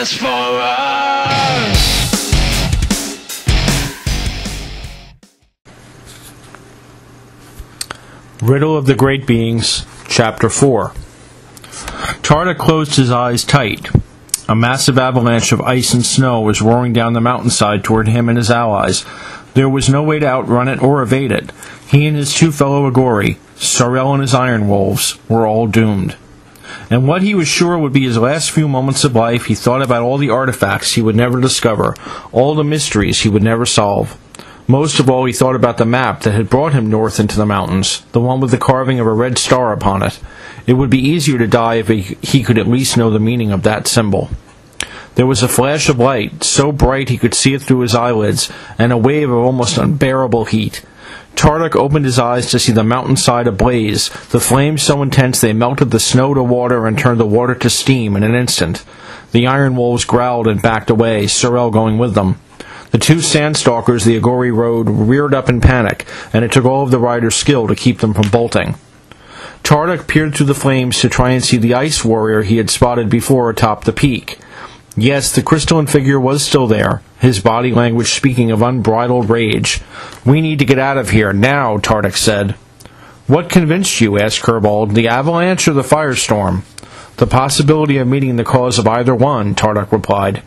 Transformer! Riddle of the Great Beings, Chapter 4. Tarda closed his eyes tight. A massive avalanche of ice and snow was roaring down the mountainside toward him and his allies. There was no way to outrun it or evade it. He and his two fellow Agori, Sorel and his Iron Wolves, were all doomed. And what he was sure would be his last few moments of life, he thought about all the artifacts he would never discover, all the mysteries he would never solve. Most of all, he thought about the map that had brought him north into the mountains, the one with the carving of a red star upon it. It would be easier to die if he could at least know the meaning of that symbol. There was a flash of light, so bright he could see it through his eyelids, and a wave of almost unbearable heat. Tardak opened his eyes to see the mountainside ablaze, the flames so intense they melted the snow to water and turned the water to steam in an instant. The Iron Wolves growled and backed away, Sorel going with them. The two sandstalkers the Agori rode reared up in panic, and it took all of the riders' skill to keep them from bolting. Tardak peered through the flames to try and see the ice warrior he had spotted before atop the peak. Yes, the crystalline figure was still there, his body language speaking of unbridled rage. "We need to get out of here, now," Tardak said. "What convinced you?" asked Kerbald. "The avalanche or the firestorm?" "The possibility of meeting the cause of either one," Tardak replied.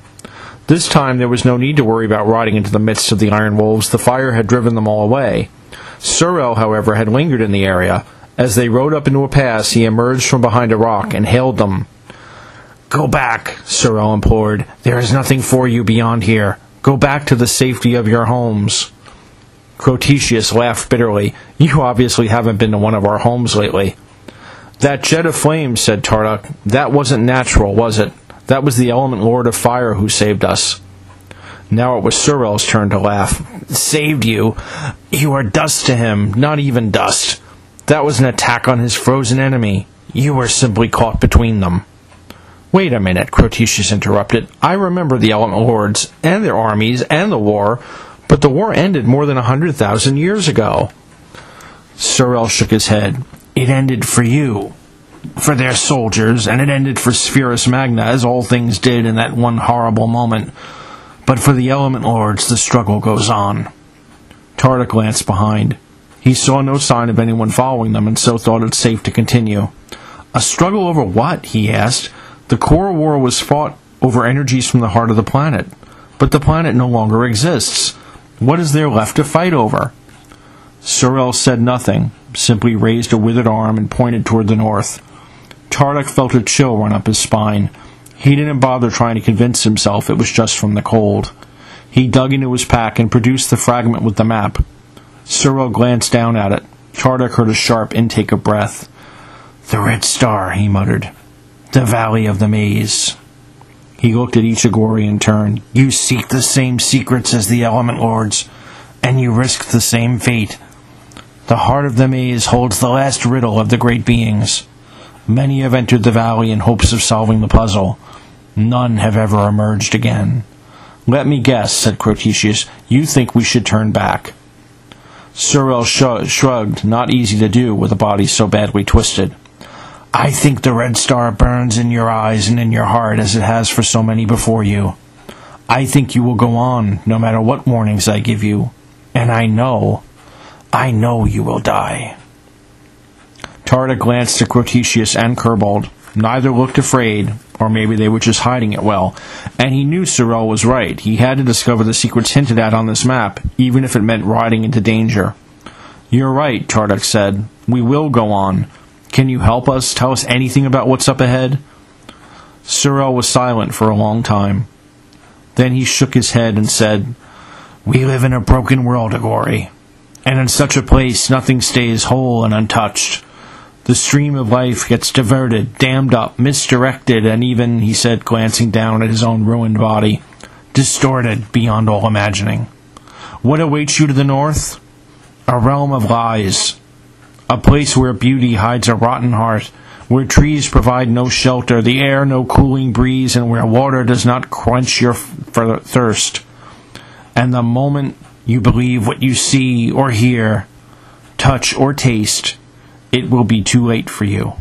This time there was no need to worry about riding into the midst of the Iron Wolves. The fire had driven them all away. Sorel, however, had lingered in the area. As they rode up into a pass, he emerged from behind a rock and hailed them. "Go back," Sorel implored. "There is nothing for you beyond here. Go back to the safety of your homes." Crotetius laughed bitterly. "You obviously haven't been to one of our homes lately." "That jet of flames," said Tardak, "that wasn't natural, was it? That was the element lord of fire who saved us." Now it was Sorel's turn to laugh. "Saved you? You are dust to him, not even dust. That was an attack on his frozen enemy. You were simply caught between them." "Wait a minute," Crotetius interrupted. "I remember the element lords, and their armies, and the war, but the war ended more than 100,000 years ago." Sorel shook his head. "It ended for you, for their soldiers, and it ended for Spherus Magna, as all things did in that one horrible moment. But for the element lords, the struggle goes on." Tardak glanced behind. He saw no sign of anyone following them, and so thought it safe to continue. "A struggle over what?" he asked. "The core war was fought over energies from the heart of the planet. But the planet no longer exists. What is there left to fight over?" Sorel said nothing, simply raised a withered arm and pointed toward the north. Tardak felt a chill run up his spine. He didn't bother trying to convince himself it was just from the cold. He dug into his pack and produced the fragment with the map. Sorel glanced down at it. Tardak heard a sharp intake of breath. "The red star," he muttered. "The valley of the maze." He looked at each Agori in turn. "You seek the same secrets as the element lords, and you risk the same fate. The heart of the maze holds the last riddle of the great beings. Many have entered the valley in hopes of solving the puzzle. None have ever emerged again." "Let me guess," said Crotetius. "You think we should turn back." Sorel shrugged, not easy to do with a body so badly twisted. "I think the red star burns in your eyes and in your heart as it has for so many before you. I think you will go on, no matter what warnings I give you. And I know you will die." Tardak glanced at Crotetius and Kerbald. Neither looked afraid, or maybe they were just hiding it well, and he knew Sorel was right. He had to discover the secrets hinted at on this map, even if it meant riding into danger. "You're right," Tardak said. "We will go on. Can you help us? Tell us anything about what's up ahead?" Sorel was silent for a long time. Then he shook his head and said, "We live in a broken world, Agori, and in such a place nothing stays whole and untouched. The stream of life gets diverted, dammed up, misdirected, and even," he said, glancing down at his own ruined body, "distorted beyond all imagining. What awaits you to the north? A realm of lies. A place where beauty hides a rotten heart, where trees provide no shelter, the air no cooling breeze, and where water does not quench your thirst. And the moment you believe what you see or hear, touch or taste, it will be too late for you."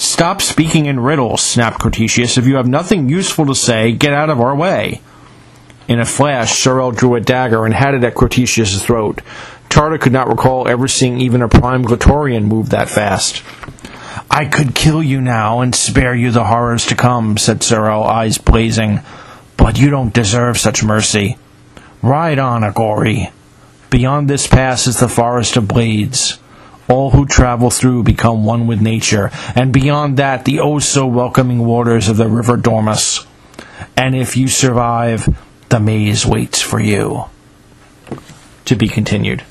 "Stop speaking in riddles," snapped Crotetius. "If you have nothing useful to say, get out of our way." In a flash, Sorel drew a dagger and had it at Crotetius' throat. Tarda could not recall ever seeing even a prime Glatorian move that fast. "I could kill you now and spare you the horrors to come," said Sorel, eyes blazing. "But you don't deserve such mercy. Ride on, Agori. Beyond this pass is the Forest of Blades. All who travel through become one with nature, and beyond that the oh-so-welcoming waters of the River Dormus. And if you survive, the maze waits for you." To be continued.